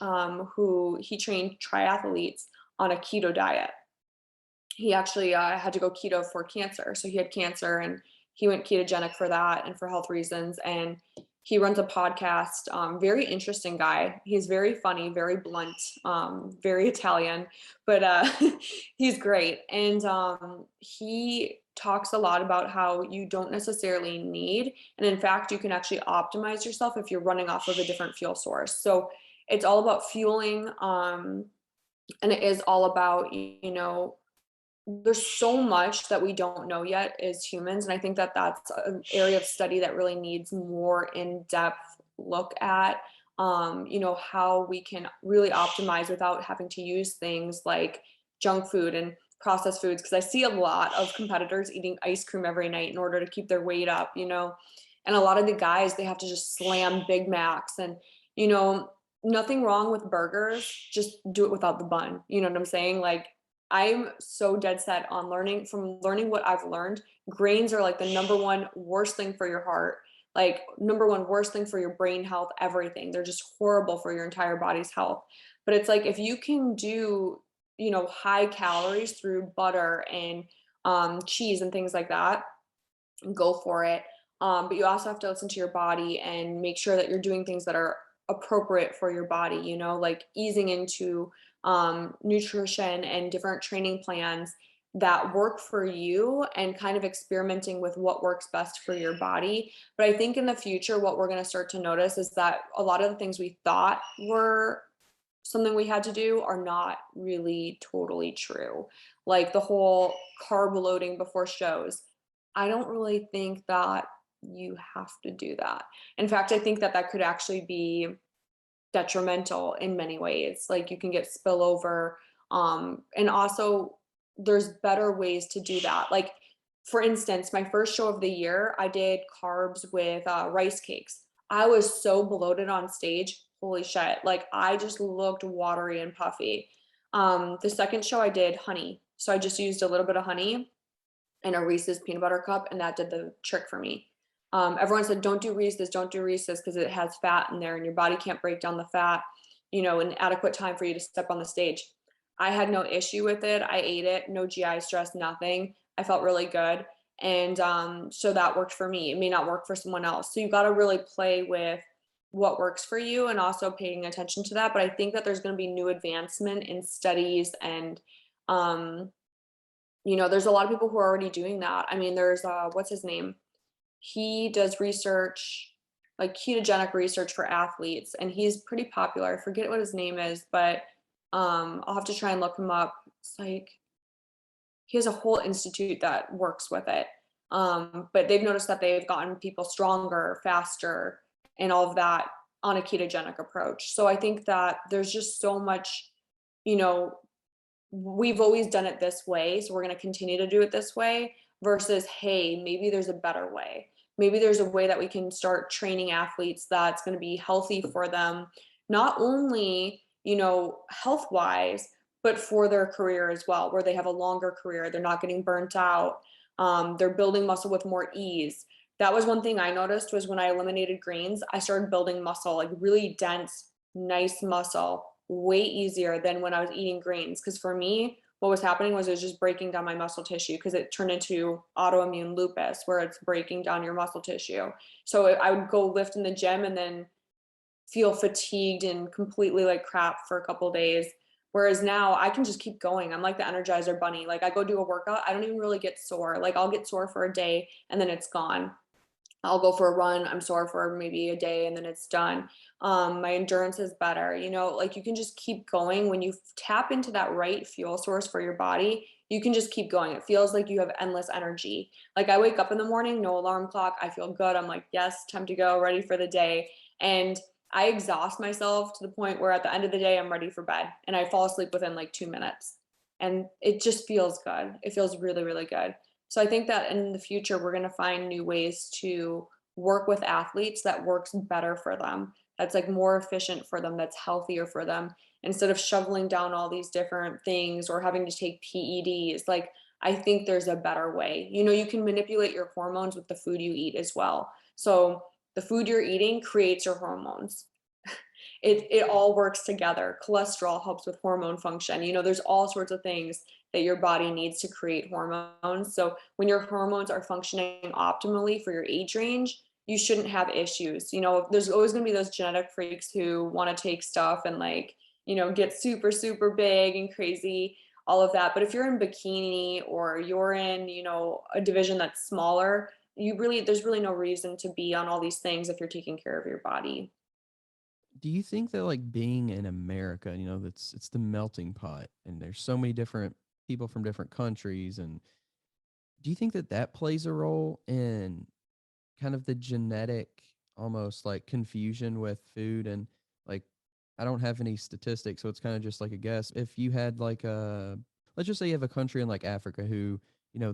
who he trained triathletes on a keto diet. He actually had to go keto for cancer. So he had cancer and he went ketogenic for that and for health reasons. And he runs a podcast, very interesting guy. He's very funny, very blunt, very Italian, but he's great. And he talks a lot about how you don't necessarily need, and in fact, you can actually optimize yourself if you're running off of a different fuel source. So it's all about fueling, and it is all about, there's so much that we don't know yet as humans, and I think that that's an area of study that really needs more in-depth look at, how we can really optimize without having to use things like junk food and processed foods, because I see a lot of competitors eating ice cream every night in order to keep their weight up, And a lot of the guys, they have to just slam Big Macs and, you know, nothing wrong with burgers, just do it without the bun. You know what I'm saying? Like, I'm so dead set on learning what I've learned. Grains are like the number one worst thing for your heart, like number one worst thing for your brain health, everything. They're just horrible for your entire body's health. But it's like if you can do, you know, high calories through butter and cheese and things like that, go for it. But you also have to listen to your body and make sure that you're doing things that are appropriate for your body, you know, like easing into nutrition and different training plans that work for you and kind of experimenting with what works best for your body. But I think in the future, what we're going to start to notice is that a lot of the things we thought were something we had to do are not really totally true. Like the whole carb loading before shows. I don't really think that you have to do that. In fact, I think that that could actually be detrimental in many ways. Like you can get spillover. And also, there's better ways to do that. Like, for instance, my first show of the year, I did carbs with rice cakes. I was so bloated on stage. Holy shit. Like, I just looked watery and puffy. The second show, I did honey. So I just used a little bit of honey and a Reese's peanut butter cup, and that did the trick for me. Everyone said, don't do Reese's because it has fat in there and your body can't break down the fat, you know, in adequate time for you to step on the stage. I had no issue with it. I ate it, no GI stress, nothing. I felt really good. And so that worked for me. It may not work for someone else. So you got to really play with what works for you and also paying attention to that. But I think that there's going to be new advancement in studies and um, you know, there's a lot of people who are already doing that. I mean, there's what's his name? He does research, like ketogenic research for athletes, and he's pretty popular. I forget what his name is, but I'll have to try and look him up. It's like he has a whole institute that works with it. But they've noticed that they've gotten people stronger, faster, and all of that on a ketogenic approach. So I think that there's just so much, you know, we've always done it this way, so we're going to continue to do it this way versus, hey, maybe there's a better way. Maybe there's a way that we can start training athletes that's going to be healthy for them, not only, you know, health wise, but for their career as well, where they have a longer career. They're not getting burnt out. They're building muscle with more ease. That was one thing I noticed was when I eliminated greens, I started building muscle, like really dense, nice muscle way easier than when I was eating greens. Because for me, what was happening was it was just breaking down my muscle tissue because it turned into autoimmune lupus where it's breaking down your muscle tissue. So I would go lift in the gym and then feel fatigued and completely like crap for a couple of days. Whereas now I can just keep going. I'm like the Energizer bunny. Like I go do a workout, I don't even really get sore. Like I'll get sore for a day and then it's gone. I'll go for a run. I'm sore for maybe a day and then it's done. My endurance is better. You know, like you can just keep going when you tap into that right fuel source for your body. You can just keep going. It feels like you have endless energy. Like I wake up in the morning, no alarm clock. I feel good. I'm like, yes, time to go, ready for the day. And I exhaust myself to the point where at the end of the day, I'm ready for bed and I fall asleep within like 2 minutes. And it just feels good. It feels really, really good. So I think that in the future, we're going to find new ways to work with athletes that works better for them, that's like more efficient for them, that's healthier for them, instead of shoveling down all these different things or having to take PEDs. Like, I think there's a better way. You know, you can manipulate your hormones with the food you eat as well. So the food you're eating creates your hormones. It all works together. Cholesterol helps with hormone function. You know, there's all sorts of things that your body needs to create hormones. So when your hormones are functioning optimally for your age range, you shouldn't have issues. You know, there's always going to be those genetic freaks who want to take stuff and like, you know, get super, super big and crazy, all of that. But if you're in bikini or you're in, you know, a division that's smaller, there's really no reason to be on all these things if you're taking care of your body. Do you think that like being in America, you know, that's it's the melting pot and there's so many different people from different countries, and do you think that that plays a role in kind of the genetic almost like confusion with food? And like I don't have any statistics, so it's kind of just like a guess. If you had like a, let's just say you have a country in like Africa who, you know,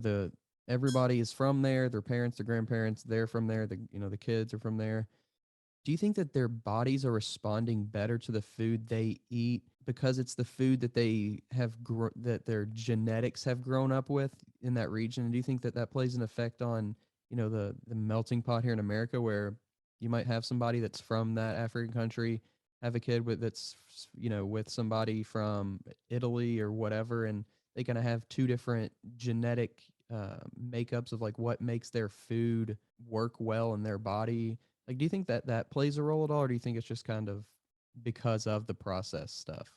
everybody is from there, their parents, their grandparents, they're from there, the kids are from there. Do you think that their bodies are responding better to the food they eat because it's the food that they have that their genetics have grown up with in that region? And do you think that that plays an effect on, the melting pot here in America, where you might have somebody that's from that African country have a kid with that's with somebody from Italy or whatever, and they kind of have two different genetic makeups of like what makes their food work well in their body. Like, do you think that that plays a role at all, or do you think it's just kind of because of the process stuff?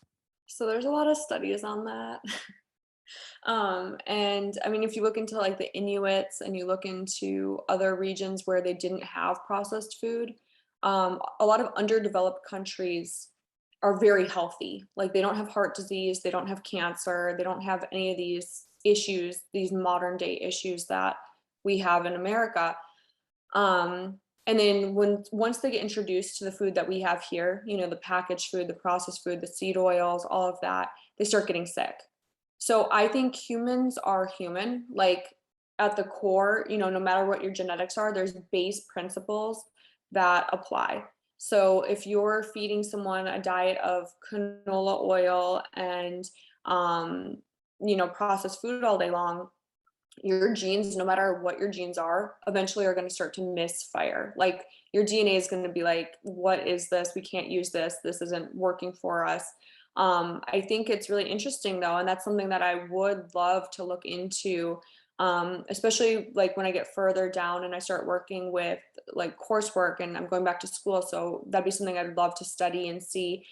So there's a lot of studies on that. And I mean, if you look into like the Inuits and you look into other regions where they didn't have processed food, a lot of underdeveloped countries are very healthy. Like they don't have heart disease, they don't have cancer, they don't have any of these issues, these modern day issues that we have in America. And then once they get introduced to the food that we have here, the packaged food, the processed food, the seed oils, all of that, they start getting sick. So I think humans are human, like at the core, no matter what your genetics are, there's base principles that apply. So if you're feeding someone a diet of canola oil and processed food all day long, your genes, no matter what your genes are, eventually are going to start to misfire. Like your DNA is going to be like, what is this? We can't use this. This isn't working for us. I think it's really interesting though, and that's something that I would love to look into, especially like when I get further down and I start working with like coursework and I'm going back to school. So that'd be something I'd love to study and see,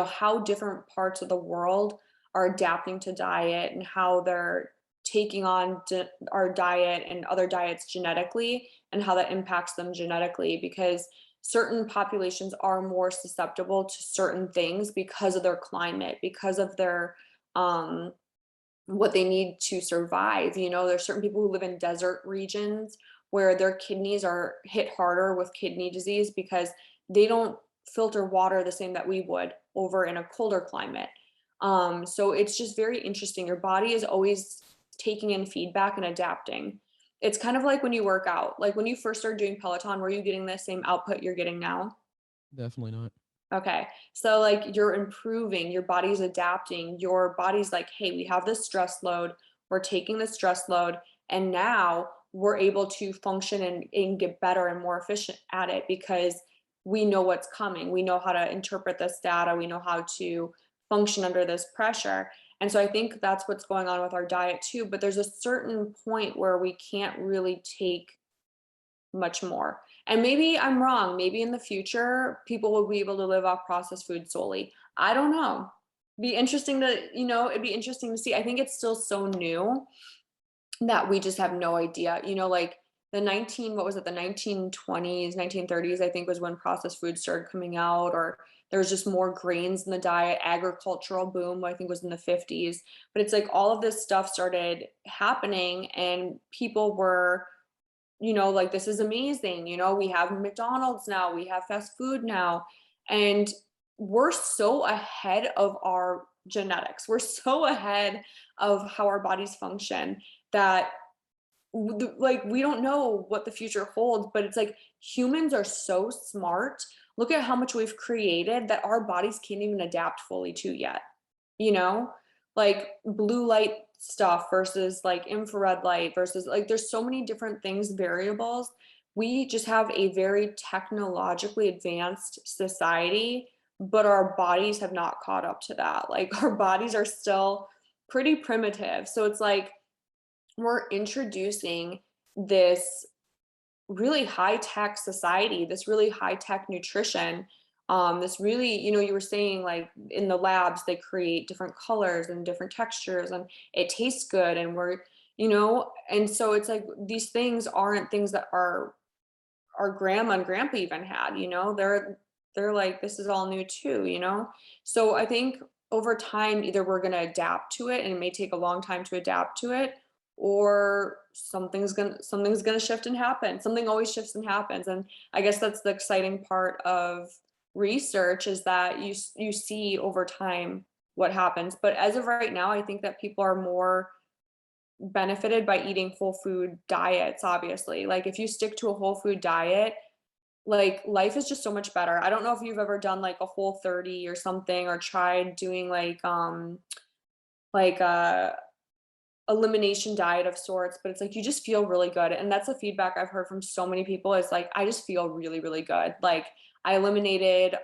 how different parts of the world are adapting to diet and how they're taking on our diet and other diets genetically and how that impacts them genetically, because certain populations are more susceptible to certain things because of their climate, because of their what they need to survive. There's certain people who live in desert regions where their kidneys are hit harder with kidney disease because they don't filter water the same that we would over in a colder climate. So it's just very interesting. Your body is always taking in feedback and adapting. It's kind of like when you work out. Like when you first started doing Peloton, were you getting the same output you're getting now? Definitely not. Okay. So like you're improving, your body's adapting, your body's like, hey, we have this stress load, we're taking this stress load, and now we're able to function and get better and more efficient at it because we know what's coming. We know how to interpret this data, we know how to function under this pressure. And so I think that's what's going on with our diet too. But there's a certain point where we can't really take much more. And maybe I'm wrong. Maybe in the future, people will be able to live off processed food solely. I don't know. Be interesting to, it'd be interesting to see. I think it's still so new that we just have no idea. Like what was it, the 1920s, 1930s, I think was when processed food started coming out, or there was just more grains in the diet. Agricultural boom, I think, was in the 50s. But it's like all of this stuff started happening and people were like, this is amazing. We have McDonald's now, we have fast food now. And we're so ahead of our genetics. We're so ahead of how our bodies function that like we don't know what the future holds, but it's like humans are so smart. Look at how much we've created that our bodies can't even adapt fully to yet. You know, like blue light stuff versus like infrared light versus like there's so many different things, variables. We just have a very technologically advanced society, but our bodies have not caught up to that. Like our bodies are still pretty primitive. So it's like we're introducing this really high tech society, this really high tech nutrition, this really, you were saying like in the labs, they create different colors and different textures and it tastes good. And and so it's like these things aren't things that our grandma and grandpa even had, they're like, this is all new too. So I think over time, either we're going to adapt to it and it may take a long time to adapt to it, or something's gonna shift and happen. Something always shifts and happens. And I guess that's the exciting part of research, is that you see over time what happens. But as of right now, I think that people are more benefited by eating whole food diets, obviously. Like if you stick to a whole food diet, like life is just so much better. I don't know if you've ever done like a whole 30 or something, or tried doing like a elimination diet of sorts, but it's like you just feel really good. And that's the feedback I've heard from so many people, is like, I just feel really, really good. Like I eliminated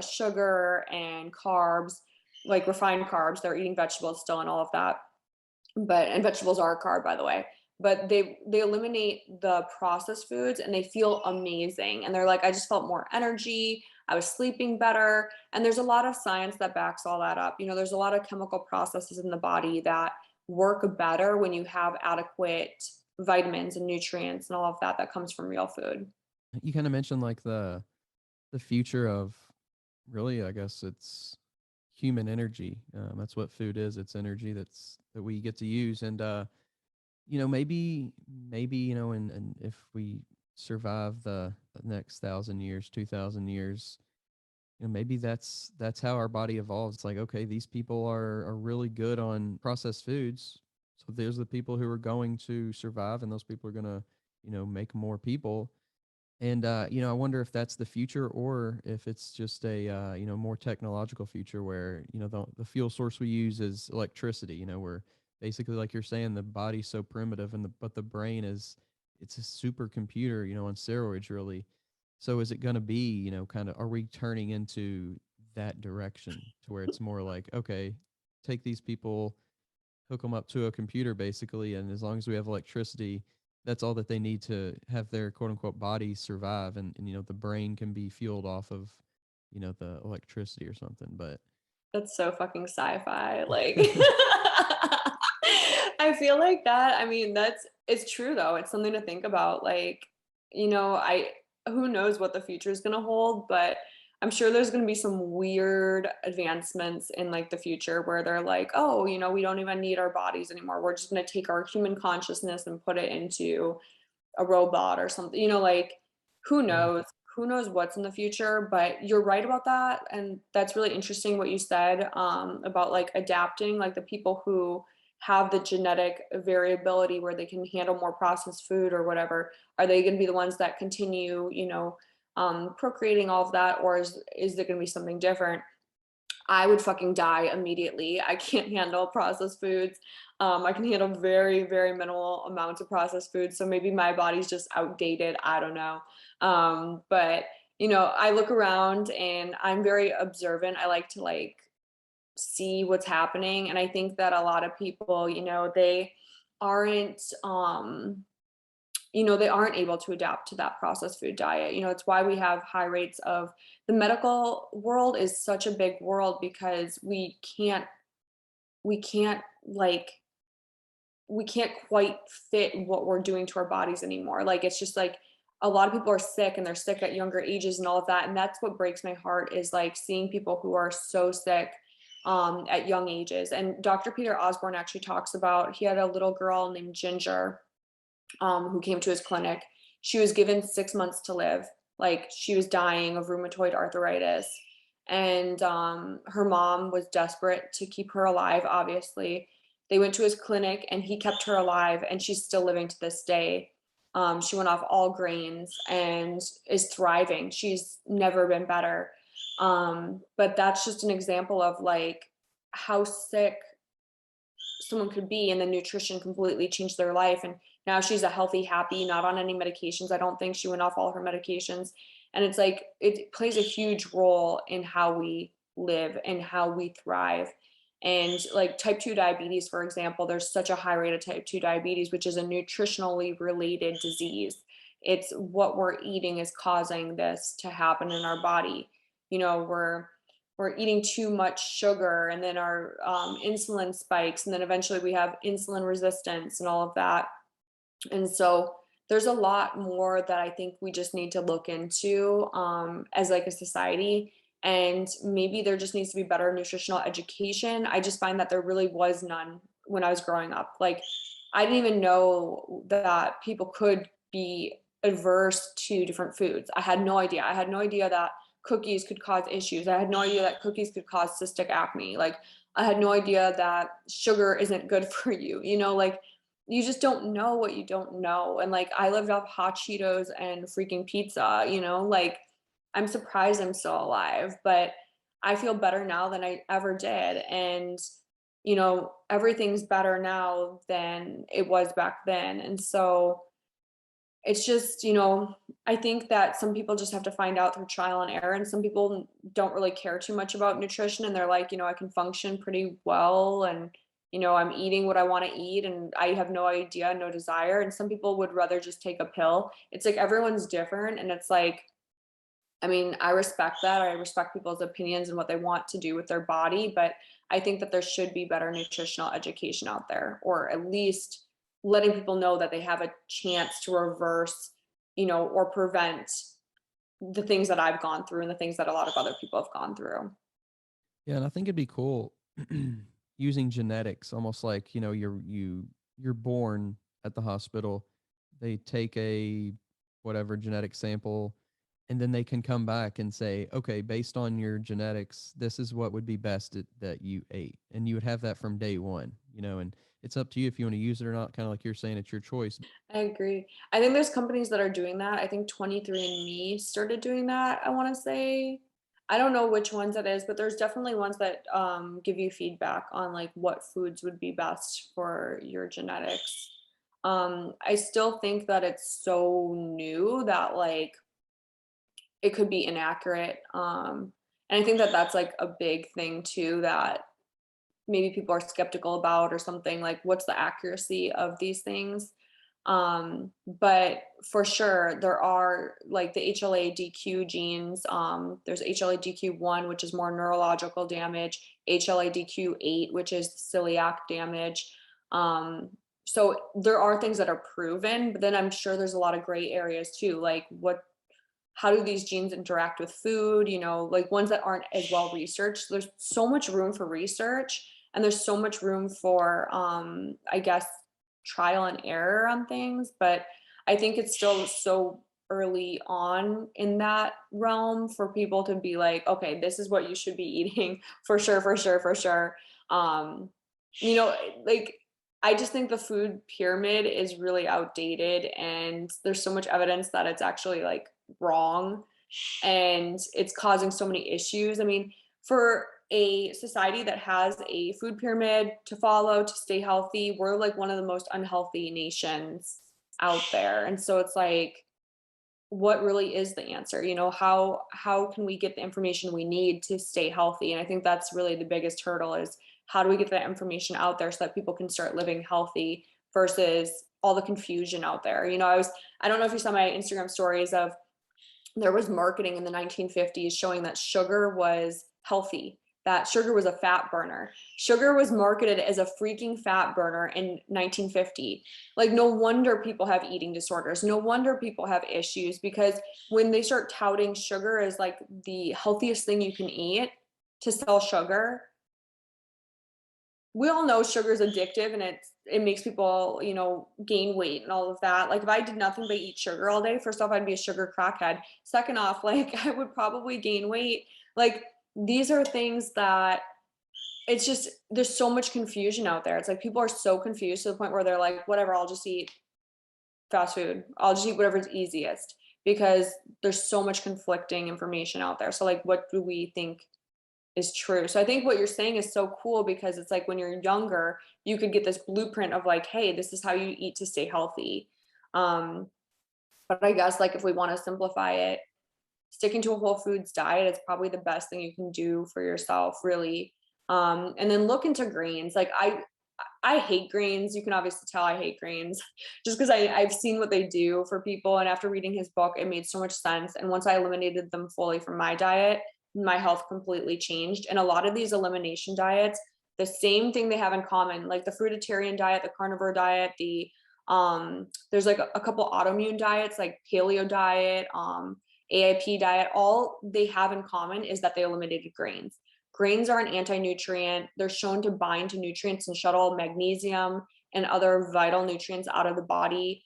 sugar and carbs, like refined carbs. They're eating vegetables still and all of that. But and vegetables are a carb, by the way. But they eliminate the processed foods and they feel amazing. And they're like, I just felt more energy. I was sleeping better. And there's a lot of science that backs all that up. You know, there's a lot of chemical processes in the body that work better when you have adequate vitamins and nutrients and all of that that comes from real food. You kind of mentioned like the future of, really, I guess it's human energy. That's what food is. It's energy that we get to use. And maybe and if we survive the next 1,000 years, 2,000 years, maybe that's how our body evolves. It's like, okay, these people are really good on processed foods, so there's the people who are going to survive, and those people are gonna make more people. And I wonder if that's the future, or if it's just a more technological future where the fuel source we use is electricity. Where basically, like you're saying, the body's so primitive, but the brain it's a supercomputer, on steroids, really. So is it going to be, kind of, are we turning into that direction to where it's more like, okay, take these people, hook them up to a computer basically, and as long as we have electricity, that's all that they need to have their quote unquote body survive, and the brain can be fueled off of the electricity or something. But That's so fucking sci-fi. Like I feel like that. I mean, it's true though. It's something to think about. Like, I who knows what the future is going to hold, but I'm sure there's going to be some weird advancements in like the future where they're like, oh, we don't even need our bodies anymore. We're just going to take our human consciousness and put it into a robot or something. Like who yeah, knows? Who knows what's in the future? But you're right about that, and that's really interesting what you said about like adapting. Like the people who have the genetic variability where they can handle more processed food or whatever, are they going to be the ones that continue, procreating all of that, or is there going to be something different? I would fucking die immediately. I can't handle processed foods. I can handle very, very minimal amounts of processed food. So maybe my body's just outdated. I don't know. But I look around and I'm very observant. I like to see what's happening. And I think that a lot of people, they aren't they aren't able to adapt to that processed food diet. It's why we have high rates of the medical world is such a big world because we can't like we can't quite fit what we're doing to our bodies anymore. Like it's just like a lot of people are sick and they're sick at younger ages and all of that. And that's what breaks my heart is like seeing people who are so sick at young ages. And Dr. Peter Osborne actually talks about he had a little girl named Ginger who came to his clinic. She was given 6 months to live. Like she was dying of rheumatoid arthritis. And her mom was desperate to keep her alive, obviously. They went to his clinic and he kept her alive, and she's still living to this day. She went off all grains and is thriving. She's never been better. But that's just an example of like how sick someone could be, and the nutrition completely changed their life. And now she's a healthy, happy, not on any medications. I don't think she went off all her medications. And it's like it plays a huge role in how we live and how we thrive. And like type 2 diabetes, for example, there's such a high rate of type 2 diabetes, which is a nutritionally related disease. It's what we're eating is causing this to happen in our body. We're eating too much sugar, and then our insulin spikes, and then eventually we have insulin resistance and all of that. And so there's a lot more that I think we just need to look into as like a society. And maybe there just needs to be better nutritional education. I just find that there really was none when I was growing up. Like I didn't even know that people could be adverse to different foods. I had no idea. I had no idea that cookies could cause issues. I had no idea that cookies could cause cystic acne. Like I had no idea that sugar isn't good for you. Like you just don't know what you don't know. And like I lived off hot Cheetos and freaking pizza, like I'm surprised I'm still alive, but I feel better now than I ever did. And, everything's better now than it was back then. And so it's just, I think that some people just have to find out through trial and error. And some people don't really care too much about nutrition. And they're like, I can function pretty well. And, I'm eating what I want to eat and I have no idea, no desire. And some people would rather just take a pill. It's like everyone's different. And it's like, I mean, I respect that. I respect people's opinions and what they want to do with their body, but I think that there should be better nutritional education out there, or at least letting people know that they have a chance to reverse, or prevent the things that I've gone through and the things that a lot of other people have gone through. Yeah, and I think it'd be cool using genetics, almost like, you're born at the hospital. They take a whatever genetic sample, and then they can come back and say, okay, based on your genetics, this is what would be best that you ate. And you would have that from day one, and it's up to you if you want to use it or not. Kind of like you're saying, it's your choice. I agree. I think there's companies that are doing that. I think 23andMe started doing that, I want to say. I don't know which ones it is, but there's definitely ones that give you feedback on like what foods would be best for your genetics. I still think that it's so new that like it could be inaccurate. And I think that that's like a big thing too that maybe people are skeptical about or something, like what's the accuracy of these things. But for sure there are like the HLA-DQ genes. There's HLA-DQ1, which is more neurological damage, HLA-DQ8, which is celiac damage. So there are things that are proven, but then I'm sure there's a lot of gray areas too, like how do these genes interact with food, like ones that aren't as well researched. There's so much room for research, and there's so much room for I guess trial and error on things, but I think it's still so early on in that realm for people to be like, okay, this is what you should be eating for sure, for sure, for sure. um like I just think the food pyramid is really outdated, and there's so much evidence that it's actually like wrong, and it's causing so many issues. I mean, for a society that has a food pyramid to follow to stay healthy, we're like one of the most unhealthy nations out there. And so it's like, what really is the answer? How can we get the information we need to stay healthy? And I think that's really the biggest hurdle, is how do we get that information out there so that people can start living healthy versus all the confusion out there. I don't know if you saw my Instagram stories of, there was marketing in the 1950s showing that sugar was healthy, that sugar was a fat burner. Sugar was marketed as a freaking fat burner in 1950. Like, no wonder people have eating disorders. No wonder people have issues, because when they start touting sugar as like the healthiest thing you can eat to sell sugar, we all know sugar is addictive, and it makes people, gain weight and all of that. Like if I did nothing but eat sugar all day, first off, I'd be a sugar crackhead. Second off, like I would probably gain weight. Like these are things that, it's just, there's so much confusion out there. It's like people are so confused to the point where they're like, whatever, I'll just eat fast food. I'll just eat whatever's easiest, because there's so much conflicting information out there. So like, what do we think is true? So I think what you're saying is so cool, because it's like when you're younger, you could get this blueprint of like, hey, this is how you eat to stay healthy. But I guess like if we want to simplify it, sticking to a whole foods diet is probably the best thing you can do for yourself, really. And then look into greens. Like I hate greens. You can obviously tell I hate greens just because I've seen what they do for people. And after reading his book, it made so much sense. And once I eliminated them fully from my diet, my health completely changed. And a lot of these elimination diets, the same thing they have in common, like the fruitarian diet, the carnivore diet, there's like a couple autoimmune diets like paleo diet, AIP diet, all they have in common is that they eliminated grains. Grains are an anti-nutrient. They're shown to bind to nutrients and shuttle magnesium and other vital nutrients out of the body.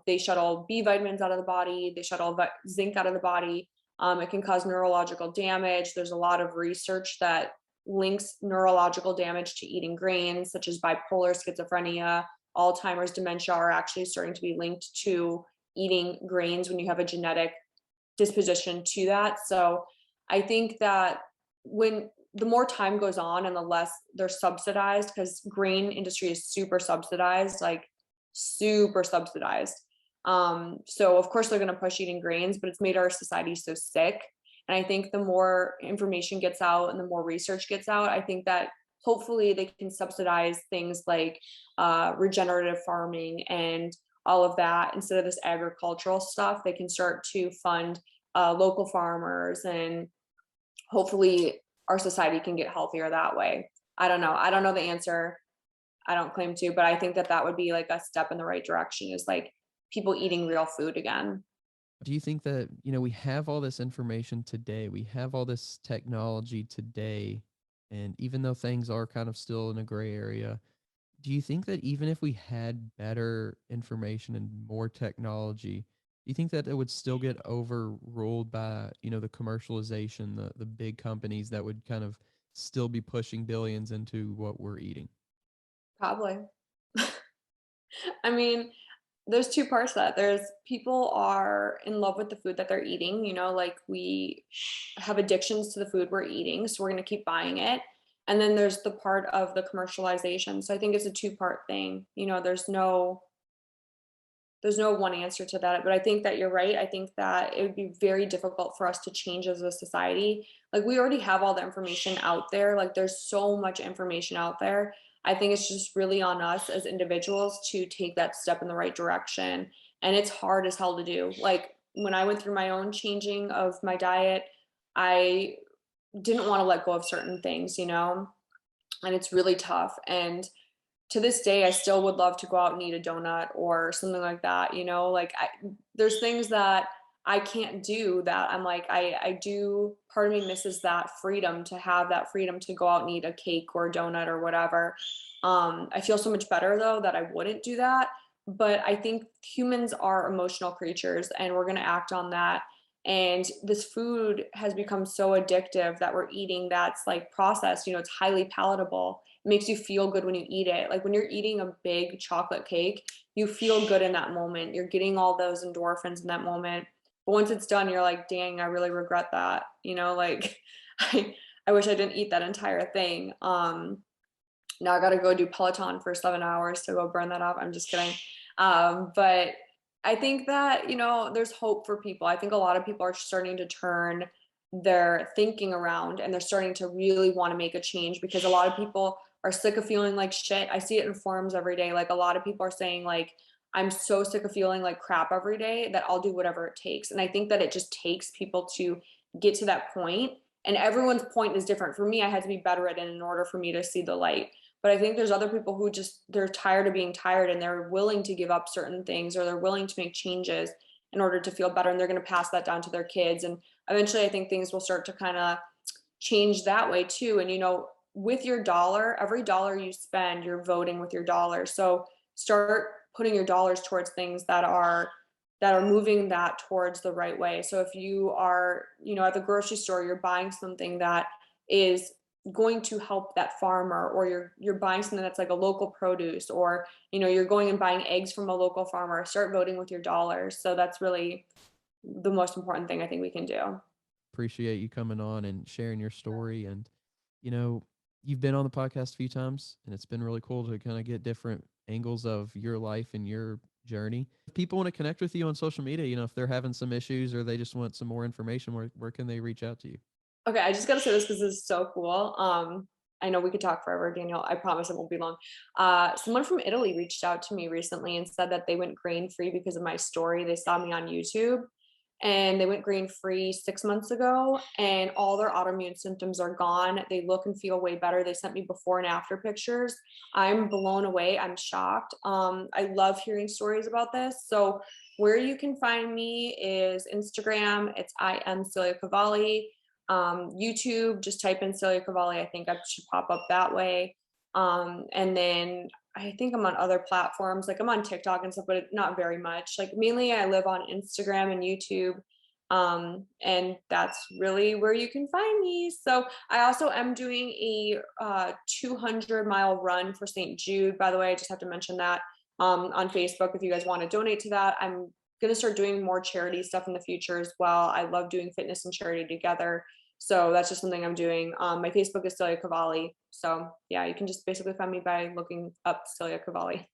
They shuttle B vitamins out of the body. They shuttle zinc out of the body. It can cause neurological damage. There's a lot of research that links neurological damage to eating grains, such as bipolar, schizophrenia, Alzheimer's, dementia are actually starting to be linked to eating grains when you have a genetic disposition to that. So I think that when the more time goes on and the less they're subsidized, because grain industry is super subsidized, like super subsidized. So of course they're going to push eating grains, but it's made our society so sick. And I think the more information gets out and the more research gets out, I think that hopefully they can subsidize things like regenerative farming and all of that. Instead of this agricultural stuff, they can start to fund local farmers, and hopefully our society can get healthier that way. I don't know. I don't know the answer. I don't claim to, but I think that that would be like a step in the right direction, is like people eating real food again. Do you think that, we have all this information today, we have all this technology today, and even though things are kind of still in a gray area, do you think that even if we had better information and more technology, do you think that it would still get overruled by, the commercialization, the big companies that would kind of still be pushing billions into what we're eating? Probably. I mean, there's two parts to that. There's people are in love with the food that they're eating, like we have addictions to the food we're eating, so we're going to keep buying it. And then there's the part of the commercialization. So I think it's a two-part thing. There's no one answer to that, but I think that you're right. I think that it would be very difficult for us to change as a society. Like we already have all the information out there. Like there's so much information out there. I think it's just really on us as individuals to take that step in the right direction. And it's hard as hell to do. Like when I went through my own changing of my diet, I didn't want to let go of certain things, and it's really tough. And to this day, I still would love to go out and eat a donut or something like that, like there's things that I can't do that I'm like, I do, part of me misses that freedom, to have that freedom to go out and eat a cake or a donut or whatever. I feel so much better though that I wouldn't do that. But I think humans are emotional creatures and we're going to act on that. And this food has become so addictive that we're eating that's like processed, it's highly palatable, makes you feel good when you eat it. Like when you're eating a big chocolate cake, you feel good in that moment. You're getting all those endorphins in that moment. But once it's done, you're like, dang, I really regret that. Like I wish I didn't eat that entire thing. Now I got to go do Peloton for 7 hours to go burn that off. I'm just kidding. But I think that, there's hope for people. I think a lot of people are starting to turn their thinking around and they're starting to really want to make a change, because a lot of people are sick of feeling like shit. I see it in forums every day. Like a lot of people are saying like, I'm so sick of feeling like crap every day that I'll do whatever it takes. And I think that it just takes people to get to that point. And everyone's point is different. For me, I had to be bedridden in order for me to see the light. But I think there's other people who just, they're tired of being tired and they're willing to give up certain things, or they're willing to make changes in order to feel better. And they're going to pass that down to their kids. And eventually I think things will start to kind of change that way too. And, with your dollar, every dollar you spend, you're voting with your dollar. So start putting your dollars towards things that are moving that towards the right way. So if you are, at the grocery store, you're buying something that is going to help that farmer, or you're buying something that's like a local produce, or you're going and buying eggs from a local farmer, start voting with your dollars. So that's really the most important thing I think we can do. Appreciate you coming on and sharing your story. And, you know, you've been on the podcast a few times, and it's been really cool to kind of get different angles of your life and your journey. If people want to connect with you on social media, if they're having some issues or they just want some more information, where can they reach out to you? Okay, I just gotta say this because this is so cool. I know we could talk forever, Daniel. I promise it won't be long. Someone from Italy reached out to me recently and said that they went grain free because of my story. They saw me on YouTube and they went grain free 6 months ago, and all their autoimmune symptoms are gone. They look and feel way better. They sent me before and after pictures. I'm blown away. I'm shocked. I love hearing stories about this. So where you can find me is Instagram. It's I am Celia Cavalli. YouTube, just type in Celia Cavalli. I think I should pop up that way. And then I think I'm on other platforms, like I'm on TikTok and stuff, but not very much. Like mainly I live on Instagram and YouTube. And that's really where you can find me. So I also am doing a 200-mile run for St. Jude. By the way, I just have to mention that. on Facebook if you guys want to donate to that. I'm going to start doing more charity stuff in the future as well. I love doing fitness and charity together. So that's just something I'm doing. My Facebook is Celia Cavalli. So yeah, you can just basically find me by looking up Celia Cavalli.